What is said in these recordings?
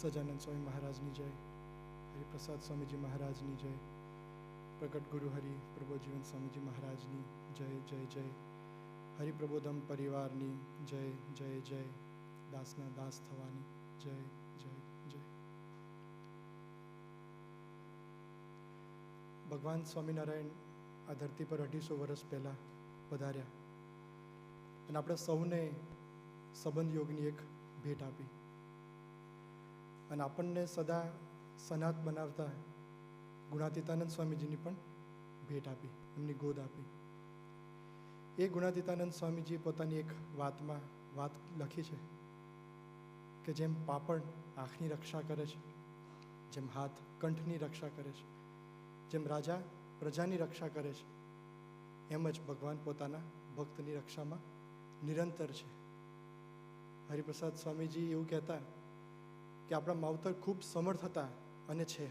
સજાનંદ સ્વામી મહારાજની જય, હરિપ્રસાદ સ્વામીજી મહારાજની જય, પ્રગટ ગુરુ હરિ પ્રબોધજીવન સ્વામીજી મહારાજની જય જય જય, હરિપ્રબોધમ પરિવારની જય જય જય, દાસના દાસ થવાની જય જય જય. ભગવાન સ્વામિનારાયણ આ ધરતી પર 250 વર્ષ પહેલાં પધાર્યા અને આપણે સૌને સંબંધ યોગની એક ભેટ આપી અને આપણને સદા સનાત બનાવતા ગુણાતીતાનંદ સ્વામીજીની પણ ભેટ આપી, એમની ગોદ આપી. એ ગુણાતીતાનંદ સ્વામીજીએ પોતાની એક વાતમાં વાત લખી છે કે જેમ પાપડ આંખની રક્ષા કરે છે, જેમ હાથ કંઠની રક્ષા કરે છે, જેમ રાજા પ્રજાની રક્ષા કરે છે, એમ જ ભગવાન પોતાના ભક્તની રક્ષામાં નિરંતર છે. હરિપ્રસાદ સ્વામીજી એવું કહેતા કે આપણા માવતર ખૂબ સમર્થ હતા અને છે.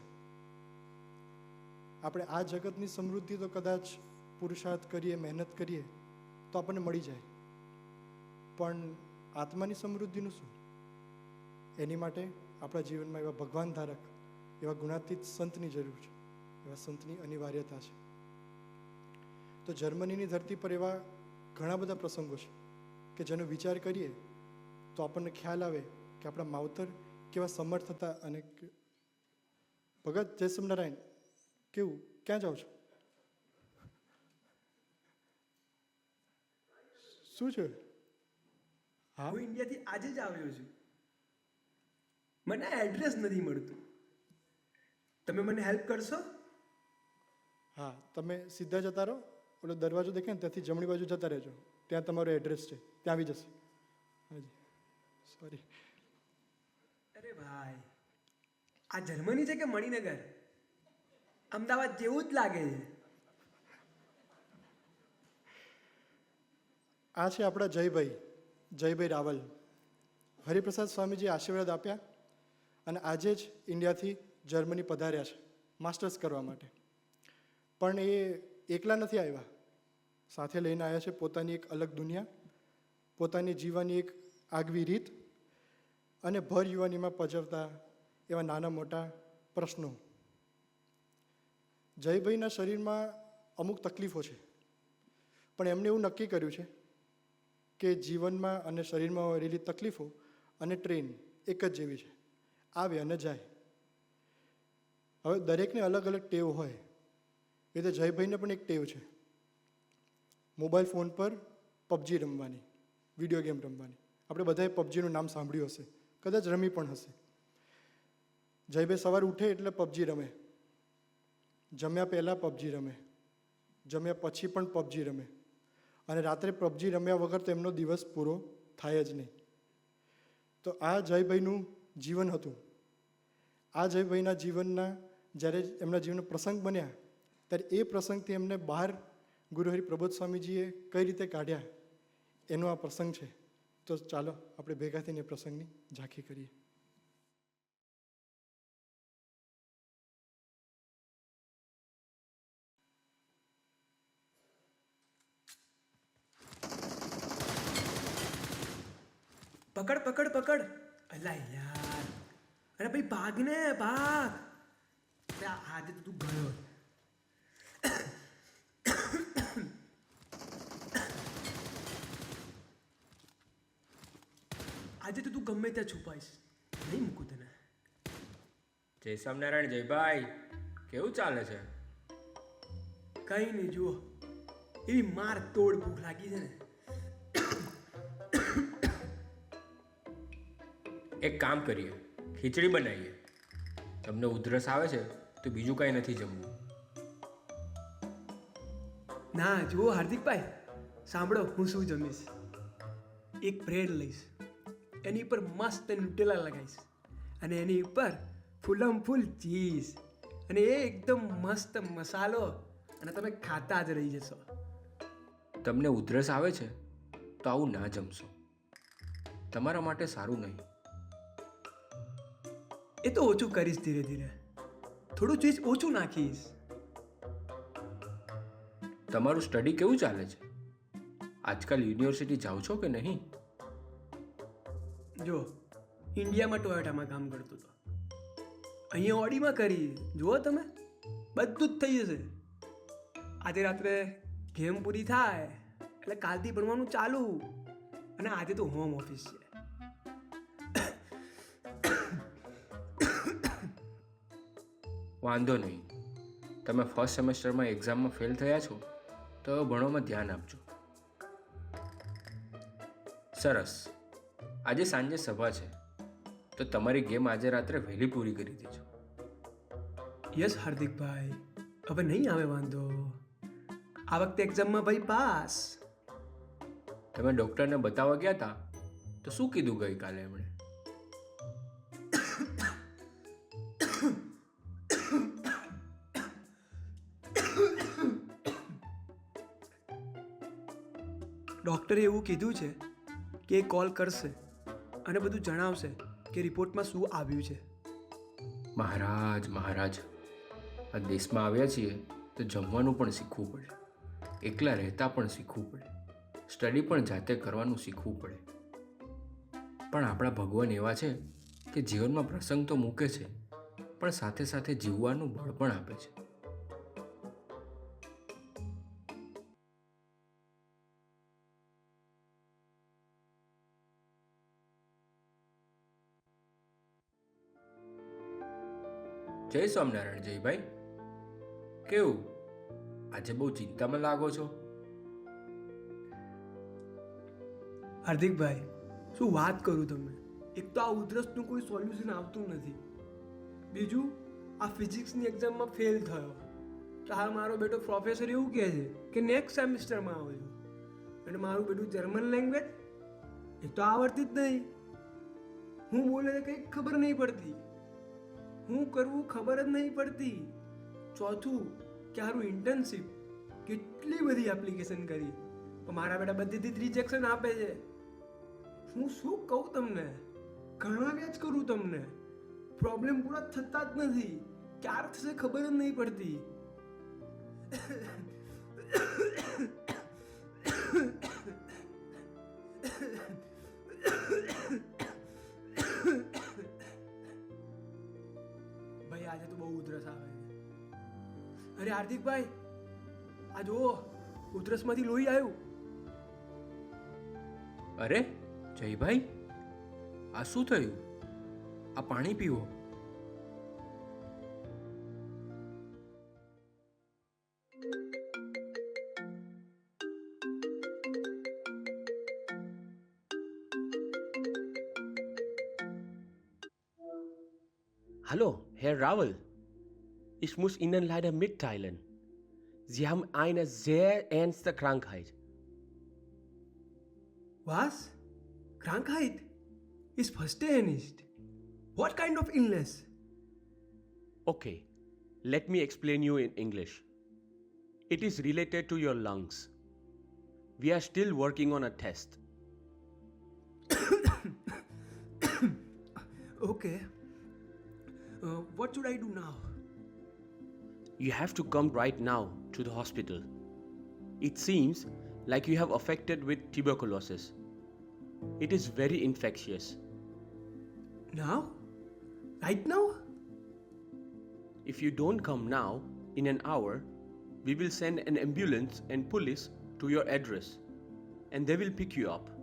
આપણે આ જગતની સમૃદ્ધિ તો કદાચ પુરુષાર્થ કરીએ, મહેનત કરીએ તો આપણને મળી જાય, પણ આત્માની સમૃદ્ધિનું શું? એની માટે આપણા જીવનમાં એવા ભગવાન ધારક, એવા ગુણાતીત સંતની જરૂર છે, એવા સંતની અનિવાર્યતા છે. તો જર્મનીની ધરતી પર એવા ઘણા બધા પ્રસંગો છે કે જેનો વિચાર કરીએ તો આપણને ખ્યાલ આવે કે આપણા માવતર કેવા સમર્થ હતા. અને ભગત જય સ્વામિનારાયણ, કેવું, ક્યાં જાઓ છો? શું છે? હા, હું ઇન્ડિયાથી આજે જ આવ્યો છું. મને એડ્રેસ નથી મળતું. તમે મને હેલ્પ કરશો? હા, તમે સીધા જતા રહો, ઓલો દરવાજો દેખાય ને ત્યાંથી જમણી બાજુ જતા રહેજો, ત્યાં તમારો એડ્રેસ છે, ત્યાં આવી જશે. હાજી, સોરી. અરે ભાઈ, આ જર્મની છે કે મણિનગર? અમદાવાદ જેવું જ લાગે છે. આ છે આપણા જયભાઈ રાવલ. હરિપ્રસાદ સ્વામીજી આશીર્વાદ આપ્યા અને આજે જ ઇન્ડિયાથી જર્મની પધાર્યા છે માસ્ટર્સ કરવા માટે. પણ એ એકલા નથી આવ્યા, સાથે લઈને આવ્યા છે પોતાની એક અલગ દુનિયા, પોતાની જીવવાની એક આગવી રીત અને ભર યુવાનીમાં પજવતા એવા નાના મોટા પ્રશ્નો. જયભાઈના શરીરમાં અમુક તકલીફો છે, પણ એમણે એવું નક્કી કર્યું છે કે જીવનમાં અને શરીરમાં રહેલી તકલીફો અને ટ્રેન એક જ જેવી છે, આવે અને જાય. હવે દરેકને અલગ અલગ ટેવ હોય, એ તો જયભાઈને પણ એક ટેવ છે મોબાઈલ ફોન પર પબજી રમવાની, વિડીયો ગેમ રમવાની. આપણે બધાએ પબજીનું નામ સાંભળ્યું હશે, કદાચ રમી પણ હશે. જયભાઈ સવારે ઉઠે એટલે પબજી રમે, જમ્યા પહેલાં પબજી રમે, જમ્યા પછી પણ પબજી રમે, અને રાત્રે પબજી રમ્યા વગર તો એમનો દિવસ પૂરો થાય જ નહીં. તો આ જયભાઈનું જીવન હતું. આ જયભાઈના જીવનના જ્યારે એમના જીવનના પ્રસંગ બન્યા ત્યારે એ પ્રસંગથી એમને બહાર ગુરુ હરિ પ્રબોધ સ્વામીજીએ કઈ રીતે કાઢ્યા એનો આ પ્રસંગ છે. તો ચાલો આપણે ભેગા થઈને એ પ્રસંગની ઝાંખી કરીએ. પકડ પકડ પકડ. અલા યાર, અરે ભાઈ ભાગ ને ભાગ. આજે તો તું ગયો. આજે તો તું ગમે ત્યાં છુપાઈશ, નહીં મૂકું તને. જય સ્વામિનારાયણ જયભાઈ, કેવું ચાલે છે? કઈ નહીં, જુઓ એવી માર તોડ ભૂખ લાગી છે ને. એક કામ કરીએ, ખીચડી બનાવીએ. તમને ઉધરસ આવે છે તો બીજું કાંઈ નથી જમવું. ના જુઓ હાર્દિકભાઈ, સાંભળો હું શું જમીશ. એક બ્રેડ લઈશ, એની ઉપર મસ્ત ન્યુટેલા લગાવીશ, અને એની ઉપર ફૂલમ ફૂલ ચીઝ, અને એ એકદમ મસ્ત મસાલો, અને તમે ખાતા જ રહી જશો. તમને ઉધરસ આવે છે તો આવું ના જમશો, તમારા માટે સારું નહીં. એ તો ઓછું કરીશ, ધીરે ધીરે થોડું ચીઝ ઓછું નાખીશ. તમારું સ્ટડી કેવું ચાલે છે? આજકાલ યુનિવર્સિટી જાઓ છો કે નહીં? જો ઇન્ડિયામાં ટોયોટામાં કામ કરતો હતો, અહીંયા ઓડીમાં કરી, જુઓ તમે, બધું જ થઈ જશે. આજે રાત્રે ગેમ પૂરી થાય એટલે કાલથી ભણવાનું ચાલુ. અને આજે તો હોમ ઓફિસ છે. વાંધો નહીં, તમે ફર્સ્ટ સેમેસ્ટરમાં એક્ઝામમાં ફેલ થયા છો તો હવે ભણવામાં ધ્યાન આપજો. સરસ. આજે સાંજે સભા છે તો તમારી ગેમ આજે રાત્રે વહેલી પૂરી કરી દેજો. યસ હાર્દિકભાઈ, હવે નહીં આવે વાંધો. આ વખતે એક્ઝામમાં ભાઈ પાસ. તમે ડૉક્ટરને બતાવવા ગયા હતા તો શું કીધું ગઈકાલે એમણે? ડૉક્ટરે એવું કીધું છે કે એ કોલ કરશે અને બધું જણાવશે કે રિપોર્ટમાં શું આવ્યું છે. મહારાજ મહારાજ, આ દેશમાં આવ્યા છીએ તો જમવાનું પણ શીખવું પડે, એકલા રહેતા પણ શીખવું પડે, સ્ટડી પણ જાતે કરવાનું શીખવું પડે. પણ આપણા ભગવાન એવા છે કે જીવનમાં પ્રસંગ તો મૂકે છે પણ સાથે સાથે જીવવાનું બળ પણ આપે છે. જય સ્વામિનારાયણ જયભાઈ, કેવું આજે બહુ ચિંતામાં લાગો છો? હાર્દિકભાઈ, શું વાત કરું તમને. એક તો આ ઉધરસનું કોઈ સોલ્યુશન આવતું નથી, બીજું આ ફિઝિક્સની એક્ઝામમાં ફેલ થયો તો હાલ મારો બેટો પ્રોફેસર એવું કહે છે કે નેક્સ્ટ સેમિસ્ટરમાં આવજો. અને મારું બેટું જર્મન લેંગ્વેજ એ તો આવડતી જ નહીં. હું બોલે કંઈ ખબર નહીં પડતી, હું કરવું ખબર જ નહીં પડતી. ચોથું કે હારું ઇન્ટર્નશીપ, કેટલી બધી એપ્લિકેશન કરી પણ મારા બેટા બધીથી રિજેક્શન આપે છે. હું શું કહું તમને, ઘણા જ કરું તમને, પ્રોબ્લેમ પૂરા થતા જ નથી. ક્યારે થશે ખબર જ નહીં પડતી. ભાઈ આજે તો બહુ ઉધરસ આવે છે. અરે હાર્દિકભાઈ, આ જુઓ, ઉધરસમાંથી લોહી આવ્યું. અરે જયભાઈ, આ શું થયું? આ પાણી પીવો. Hallo, Herr Ravel. Ich muss Ihnen leider mitteilen. Sie haben eine sehr ernste Krankheit. Was? Krankheit? Ich verstehe nicht. What kind of illness? Okay, let me explain you in English. It is related to your lungs. We are still working on a test. Okay. What should I do now? You have to come right now to the hospital. It seems like you have affected with tuberculosis. It is very infectious. Now? Right now? If you don't come now, in an hour, we will send an ambulance and police to your address and they will pick you up.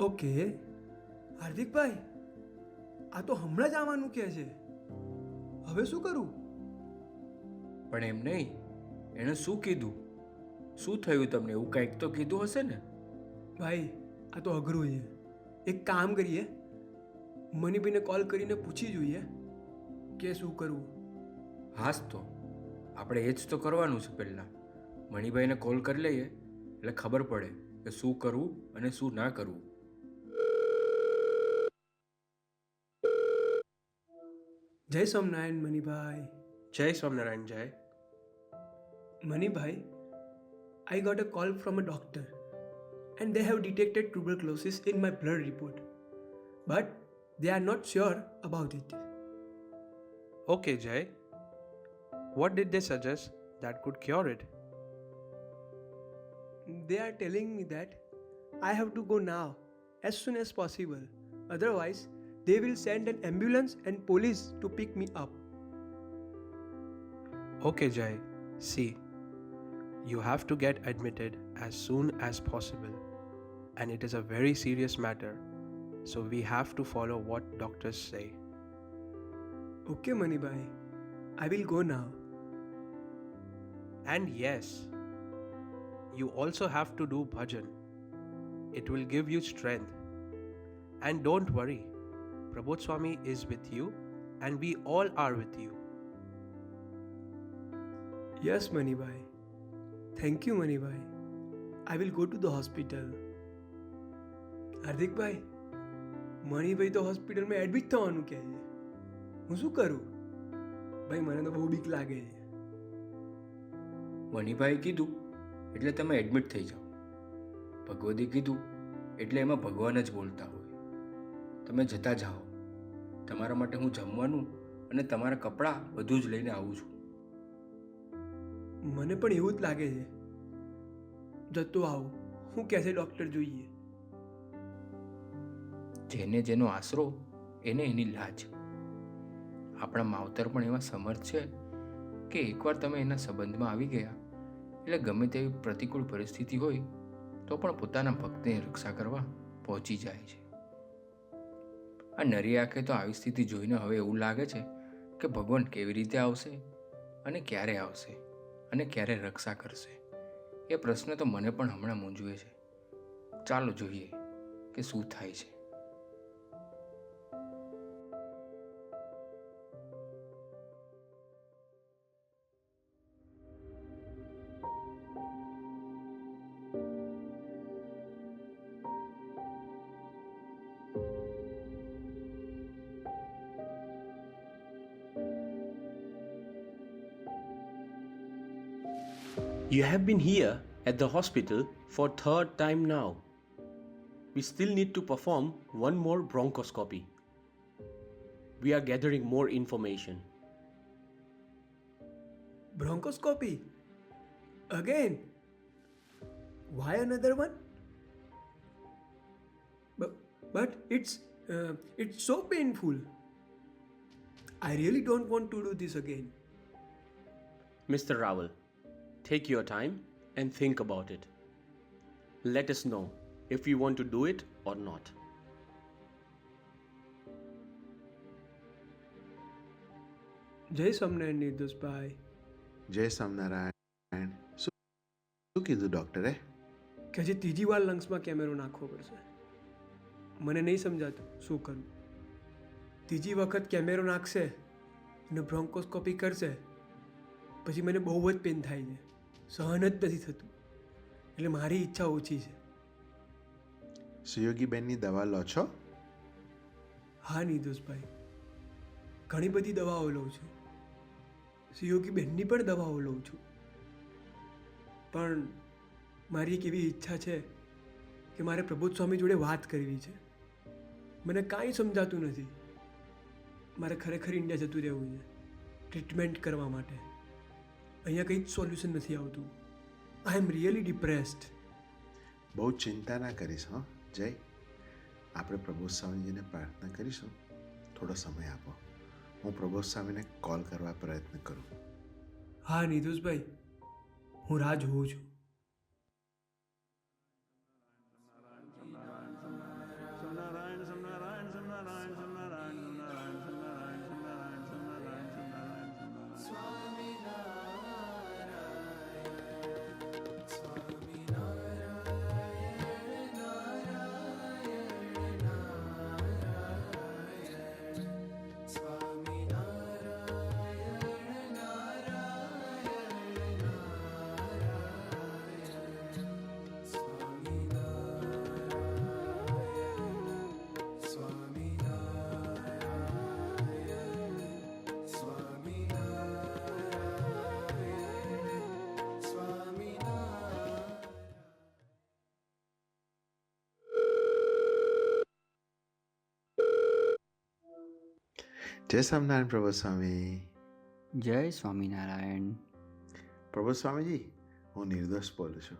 Okay. હાર્દિકભાઈ, આ તો હમણાં જ આવવાનું કહે છે. હવે શું કરું? પણ એમ નહીં, એણે શું કીધું? શું થયું તમને? એવું કંઈક તો કીધું હશે ને? ભાઈ, આ તો અઘરું છે. એક કામ કરીએ, મનીભાઈને કોલ કરીને પૂછી જોઈએ કે શું કરવું. હાસ તો આપણે એ જ તો કરવાનું છે. પહેલાં મણિભાઈને કોલ કરી લઈએ એટલે ખબર પડે કે શું કરવું અને શું ના કરવું. જય Swaminarayan મનીભાઈ. Jai Swaminarayan Jai. Manibhai, I got a call from a doctor and they have detected tuberculosis in my blood report. But they are not sure about it. Okay, Jai. What did they suggest that could cure it? They are telling me that I have to go now as soon as possible. Otherwise, they will send an ambulance and police to pick me up. Okay, Jai. See, you have to get admitted as soon as possible. And it is a very serious matter. So we have to follow what doctors say. Okay, Manibhai. I will go now. And yes, you also have to do bhajan. It will give you strength. And don't worry, Prabodh Swami is with you and we all are with you. Yes, Manibhai. Thank you, Manibhai. I will go to the hospital. હાર્દિકભાઈ, મણિભાઈ તો હોસ્પિટલમાં admit થવાનું કહે છે. હું શું કરું? ભાઈ, મને તો બહુ બીક લાગે છે. મણિભાઈએ કીધું એટલે તમે એડમિટ થઈ જાઓ. ભગવતે કીધું એટલે એમાં ભગવાન જ બોલતા હોય. તમે જતા જાઓ. તમારા માટે હું જમવાનું અને તમારા કપડાં બધું જ લઈને આવું છું. મને પણ એવું જ લાગે છે. જતો આવું. હું કહેશે ડૉક્ટર જોઈએ. જેને જેનો આશરો એને એની લાજ. આપણા માવતર પણ એવા સમર્થ છે કે એકવાર તમે એના સંબંધમાં આવી ગયા એટલે ગમે તેવી પ્રતિકૂળ પરિસ્થિતિ હોય તો પણ પોતાના ભક્તની રક્ષા કરવા પહોંચી જાય છે. આ નરી આંખે તો આવી સ્થિતિ જોઈને હવે એવું લાગે છે કે ભગવાન કેવી રીતે આવશે અને ક્યારે આવશે અને ક્યારે રક્ષા કરશે એ પ્રશ્ન તો મને પણ હમણાં મૂંઝવે છે. ચાલો જોઈએ કે શું થાય છે. You have been here at the hospital for third time now. We still need to perform one more bronchoscopy. We are gathering more information. Bronchoscopy? Again? Why another one? But it's so painful. I really don't want to do this again. Mr. Rawal, take your time and think about it. Let us know if you want to do it or not. જય સ્વામિનારાયણ નિર્દોષભાઈ. જય સ્વામિનારાયણ. શું કીધું ડૉક્ટરે? કે હજી ત્રીજી વાર લંગ્સમાં કેમેરો નાખવો પડશે. મને નહીં સમજાતું શું કરું. ત્રીજી વખત કેમેરો નાખશે અને બ્રોન્કોસ્કોપી કરશે પછી મને બહુ જ પેન થાય છે. સહન જ નથી થતું. એટલે મારી ઈચ્છા ઓછી છે. સુયોગીબેનની દવા લો છો? હા નિર્દોષભાઈ, ઘણી બધી દવાઓ લઉં છું. સુયોગીબેનની પણ દવાઓ લઉં છું. પણ મારી એક એવી ઈચ્છા છે કે મારે પ્રબોધ સ્વામી જોડે વાત કરવી છે. મને કાંઈ સમજાતું નથી. મારે ખરેખર ઇન્ડિયા જતું રહેવું છે ટ્રીટમેન્ટ કરવા માટે. અહીંયા કંઈ જ સોલ્યુશન નથી આવતું. આઈ એમ રિયલી ડિપ્રેસ્ડ. બહુ ચિંતા ના કરીશ. હં જય, આપણે પ્રબોધ સ્વામીજીને પ્રાર્થના કરીશું. થોડો સમય આપો, હું પ્રબોધ સ્વામીને કોલ કરવા પ્રયત્ન કરું. હા નિર્દોષભાઈ, હું રાહ જોઉં છું. જય સ્વામિનારાયણ પ્રબોધ સ્વામી. જય સ્વામિનારાયણ. પ્રબોધ સ્વામીજી, હું નિર્દોષ બોલું છું.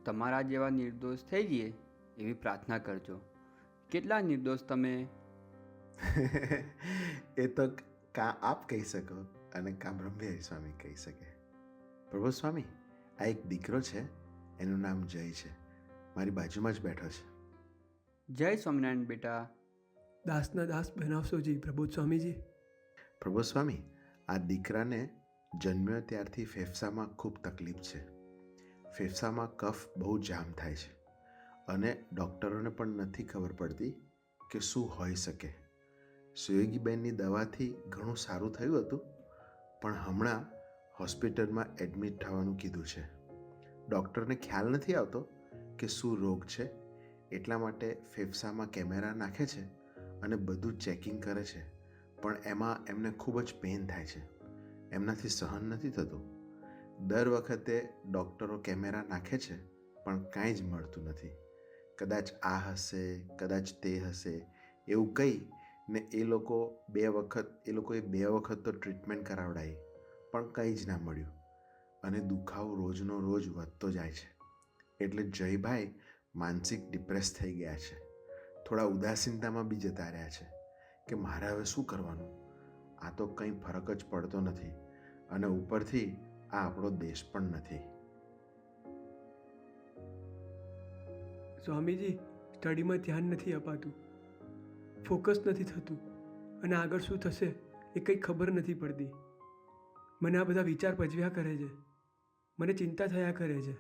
તમારા જેવા નિર્દોષ થઈ જઈએ એવી પ્રાર્થના કરજો. કેટલા નિર્દોષ તમે? એ તો કાં આપ કહી શકો અને કાં બ્રહ્મવિહારી સ્વામી કહી શકે. પ્રભુ સ્વામી, આ એક દીકરો છે, એનું નામ જય છે, મારી બાજુમાં જ બેઠો છે. જય સ્વામિનારાયણ બેટા. દાસના દાસ બનાવશો જી પ્રબોધ સ્વામીજી. પ્રભુ સ્વામી, આ દીકરાને જન્મ્યો ત્યારથી ફેફસામાં ખૂબ તકલીફ છે. ફેફસામાં કફ બહુ જામ થાય છે અને ડૉક્ટરોને પણ નથી ખબર પડતી કે શું હોઈ શકે. સુયોગીબેનની દવાથી ઘણું સારું થયું હતું, પણ હમણાં હોસ્પિટલમાં એડમિટ થવાનું કીધું છે. ડૉક્ટરને ખ્યાલ નથી આવતો કે શું રોગ છે, એટલા માટે ફેફસામાં કેમેરા નાખે છે અને બધું ચેકિંગ કરે છે, પણ એમાં એમને ખૂબ જ પેઇન થાય છે. એમનાથી સહન નથી થતું. દર વખતે ડૉક્ટરો કેમેરા નાખે છે પણ કાંઈ જ મળતું નથી. કદાચ આ હશે, કદાચ તે હશે એવું કહી ને એ લોકોએ 2 વખત તો ટ્રીટમેન્ટ કરાવડાવી, પણ કંઈ જ ના મળ્યું અને દુખાવો રોજનો રોજ વધતો જાય છે. એટલે જયભાઈ માનસિક ડિપ્રેસ થઈ ગયા છે. થોડા ઉદાસીનતામાં બી જતા રહ્યા છે કે મારે હવે શું કરવાનું, આ તો કંઈ ફરક જ પડતો નથી અને ઉપરથી આ આપણો દેશ પણ નથી. સ્વામીજી, સ્ટડીમાં ધ્યાન નથી અપાતું, ફોકસ નથી થતું અને આગળ શું થશે એ કંઈ ખબર નથી પડતી. મને આ બધા વિચાર પજવ્યા કરે છે, મને ચિંતા થયા કરે છે.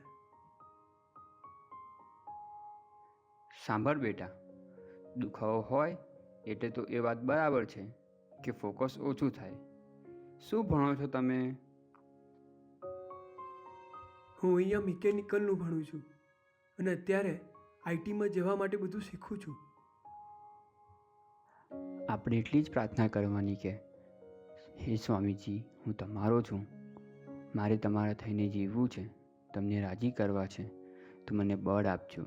સાંભળ બેટા, દુખાવો હોય એટલે તો એ વાત બરાબર છે કે ફોકસ ઓછું થાય. શું ભણો છો તમે? હું અહીંયા મિકેનિકલનું ભણું છું અને અત્યારે આઈટીમાં જવા માટે બધું શીખું છું. આપણે એટલી જ પ્રાર્થના કરવાની કે હે સ્વામીજી, હું તમારો છું, મારે તમારા થઈને જીવવું છે, તમને રાજી કરવા છે, તો મને બળ આપજો.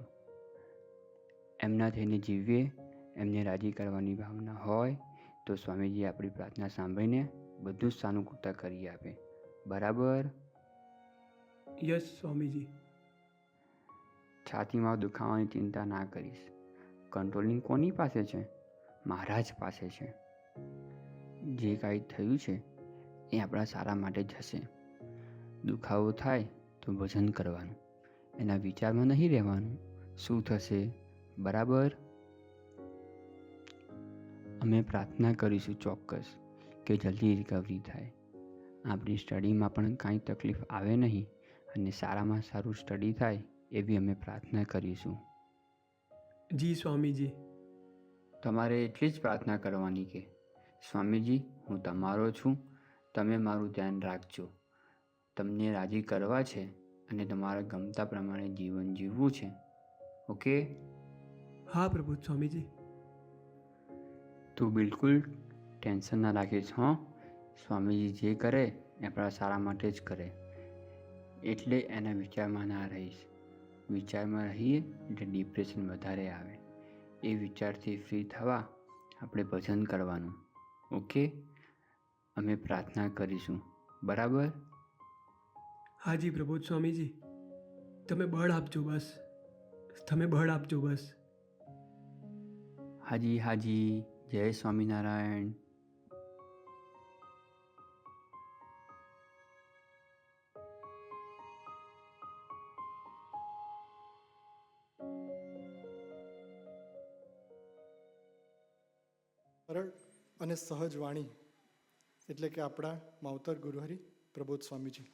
એમના થઈને જીવીએ, એમને રાજી કરવાની ભાવના હોય તો સ્વામીજી આપણી પ્રાર્થના સાંભળીને બધું જ સાનુકૂળતા કરી આપે. બરાબર? યસ સ્વામીજી. છાતીમાં દુખાવાની ચિંતા ના કરીશ. કંટ્રોલિંગ કોની પાસે છે? મહારાજ પાસે છે. જે કાંઈ થયું છે એ આપણા સારા માટે જ હશે. દુખાવો થાય તો ભજન કરવાનું, એના વિચારમાં નહીં રહેવાનું શું થશે. બરાબર? અમે પ્રાર્થના કરીશું ચોક્કસ કે જલ્દી રિકવરી થાય, આપણી સ્ટડીમાં પણ કાંઈ તકલીફ આવે નહીં અને સારામાં સારું સ્ટડી થાય એવી અમે પ્રાર્થના કરીશું. જી સ્વામીજી. તમારે એટલી જ પ્રાર્થના કરવાની કે સ્વામીજી, હું તમારો છું, તમે મારું ધ્યાન રાખજો. તમને રાજી કરવા છે અને તમારા ગમતા પ્રમાણે જીવન જીવવું છે. ઓકે? હા પ્રભુ સ્વામીજી. તું બિલકુલ ટેન્શન ના રાખીશ. સ્વામીજી જે કરે એ આપણા સારા માટે જ કરે, એટલે એના વિચારમાં ના રહીશ. વિચારમાં રહીએ એટલે ડિપ્રેશન વધારે આવે. એ વિચારથી ફ્રી થવા આપણે ભજન કરવાનું. ઓકે? અમે પ્રાર્થના કરીશું. બરાબર? હાજી પ્રબોધ સ્વામીજી, તમે બળ આપજો બસ, તમે બળ આપજો બસ. હાજી હાજી. જય સ્વામિનારાયણ. સરળ અને સહજ વાણી એટલે કે આપણા માવતર ગુરુહરિ પ્રબોધ સ્વામીજી.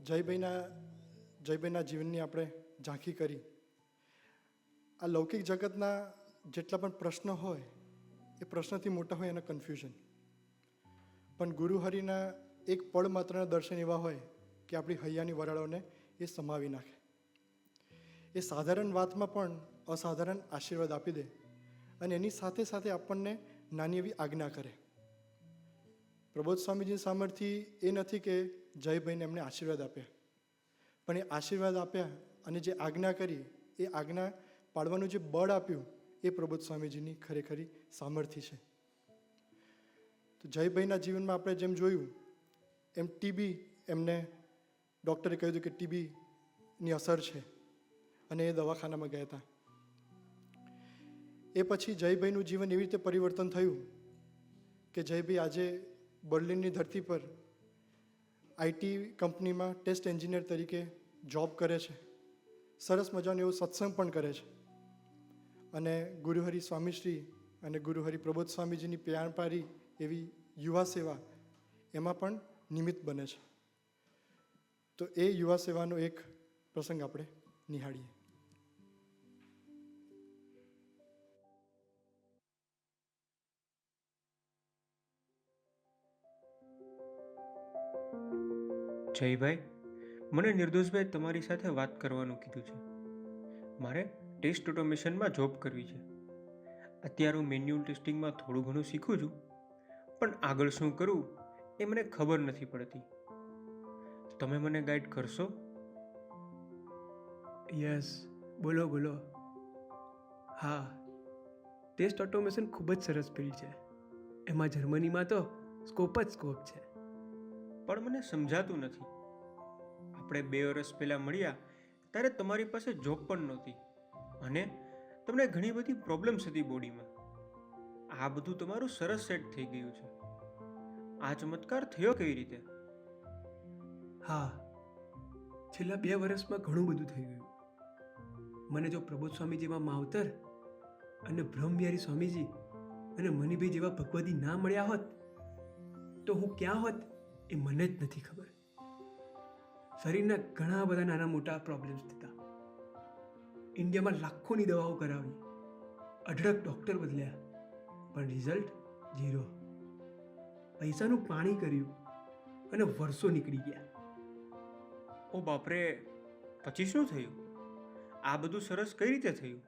જયભાઈના જીવનની આપણે ઝાંખી કરી. આ લૌકિક જગતના જેટલા પણ પ્રશ્નો હોય એ પ્રશ્નથી મોટા હોય એના કન્ફ્યુઝન, પણ ગુરુહરિના એક પળ માત્રના દર્શન એવા હોય કે આપણી હૈયાની વરાળોને એ સમાવી નાખે. એ સાધારણ વાતમાં પણ અસાધારણ આશીર્વાદ આપી દે અને એની સાથે સાથે આપણને નાની એવી આજ્ઞા કરે. પ્રબોધ સ્વામીજીની સામર્થ્ય એ નથી કે જયભાઈને એમને આશીર્વાદ આપ્યા, પણ એ આશીર્વાદ આપ્યા અને જે આજ્ઞા કરી એ આજ્ઞા પાડવાનું જે બળ આપ્યું એ પ્રબોધ સ્વામીજીની ખરેખરી સામર્થ્ય છે. તો જયભાઈના જીવનમાં આપણે જેમ જોયું એમ ટીબી, એમને ડૉક્ટરે કહ્યું કે ટીબીની અસર છે અને એ દવાખાનામાં ગયા હતા. એ પછી જયભાઈનું જીવન એવી રીતે પરિવર્તન થયું કે જયભાઈ આજે બર્લિનની ધરતી પર આઈટી કંપનીમાં ટેસ્ટ એન્જિનિયર તરીકે જોબ કરે છે. સરસ મજાનો એવો સત્સંગ પણ કરે છે અને ગુરુહરિ સ્વામીશ્રી અને ગુરુહરિ પ્રબોધ સ્વામીજીની પ્યારપારી એવી યુવા સેવા એમાં પણ નિમિત્ત બને છે. તો એ યુવા સેવાનો એક પ્રસંગ આપણે નિહાળીએ. જયભાઈ, મને નિર્દોષભાઈ તમારી સાથે વાત કરવાનું કીધું છે. મારે ટેસ્ટ ઓટોમેશનમાં જોબ કરવી છે. અત્યારે હું મેન્યુઅલ ટેસ્ટિંગમાં થોડું ઘણું શીખું છું, પણ આગળ શું કરવું એ મને ખબર નથી પડતી. તમે મને ગાઈડ કરશો? યસ, બોલો બોલો. હા, ટેસ્ટ ઓટોમેશન ખૂબ જ સરસ ફિલ્ડ છે. એમાં જર્મનીમાં તો સ્કોપ જ સ્કોપ છે. પણ મને સમજાતું નથી. આપણે 2 વર્ષ પહેલાં મળ્યા ત્યારે તમારી પાસે જોબ પણ નહોતી અને તમને ઘણી બધી પ્રોબ્લેમ્સ હતી બોડીમાં. આ બધું તમારું સરસ સેટ થઈ ગયું છે. આ ચમત્કાર થયો કેવી રીતે? હા, છેલ્લા 2 વર્ષમાં ઘણું બધું થઈ ગયું. મને જો પ્રબોધ સ્વામી જેવા માવતર અને બ્રહ્મવિહારી સ્વામીજી અને મનીભાઈ જેવા ભગવદી ના મળ્યા હોત તો હું ક્યાં હોત એ મને જ નથી ખબર. શરીરના ઘણા બધા નાના મોટા પ્રોબ્લેમ્સ થતા. ઇન્ડિયામાં લાખોની દવાઓ કરાવી, અઢળક ડૉક્ટર બદલ્યા, પણ રિઝલ્ટ 0. પૈસાનું પાણી કર્યું અને વર્ષો નીકળી ગયા. ઓ બાપરે, પછી શું થયું? આ બધું સરસ કઈ રીતે થયું?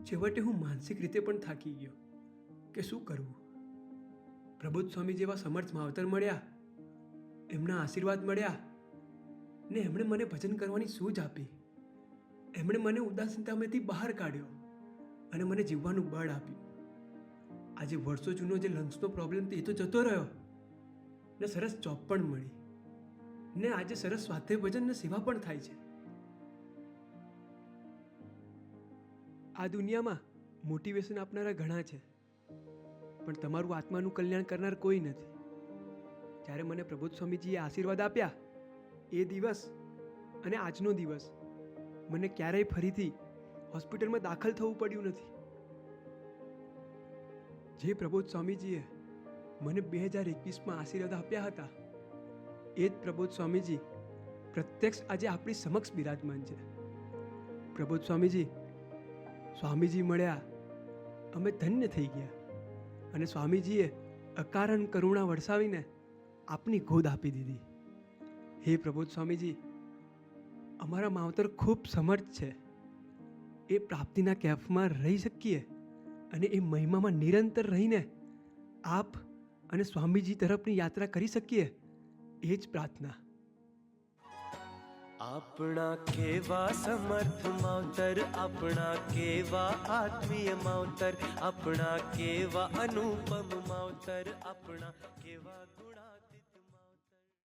છેવટે હું માનસિક રીતે પણ થાકી ગયો કે શું કરવું. પ્રબોધ સ્વામી જેવા સમર્થ માવતર મળ્યા, એમના આશીર્વાદ મળ્યા ને એમણે મને ભજન કરવાની સૂઝ આપી. એમણે મને ઉદાસીનતામાંથી બહાર કાઢ્યો અને મને જીવવાનું બળ આપ્યું. આજે વર્ષો જૂનો જે લંગ્સનો પ્રોબ્લેમ એ તો જતો રહ્યો ને સરસ જોબ પણ મળી ને આજે સરસ સ્વાધ્યાય ભજન ને સેવા પણ થાય છે. આ દુનિયામાં મોટિવેશન આપનારા ઘણા છે, પણ તમારું આત્માનું કલ્યાણ કરનાર કોઈ નથી. જ્યારે મને પ્રબોધ સ્વામીજીએ આશીર્વાદ આપ્યા એ દિવસ અને આજનો દિવસ મને ક્યારેય ફરીથી હોસ્પિટલમાં દાખલ થવું પડ્યું નથી. જે પ્રબોધ સ્વામીજીએ મને 2021માં આશીર્વાદ આપ્યા હતા એ જ પ્રબોધ સ્વામીજી પ્રત્યક્ષ આજે આપણી સમક્ષ બિરાજમાન છે. પ્રબોધ સ્વામીજી મળ્યા, અમે ધન્ય થઈ ગયા અને સ્વામીજીએ અકારણ કરુણા વરસાવીને આપની ગોદ આપી દીધી. હે પ્રબોધ સ્વામીજી, અમારા માવતર ખૂબ સમર્થ છે. એ પ્રાપ્તિના કેફમાં રહી શકીએ અને એ મહિમામાં નિરંતર રહીને આપ અને સ્વામીજી તરફની યાત્રા કરી શકીએ, એ જ પ્રાર્થના. આપણા કેવા સમર્થ માવતર, આપણા કેવા આત્મીય માવતર, આપણા કેવા અનુપમ માવતર, આપણા કેવા ગુણા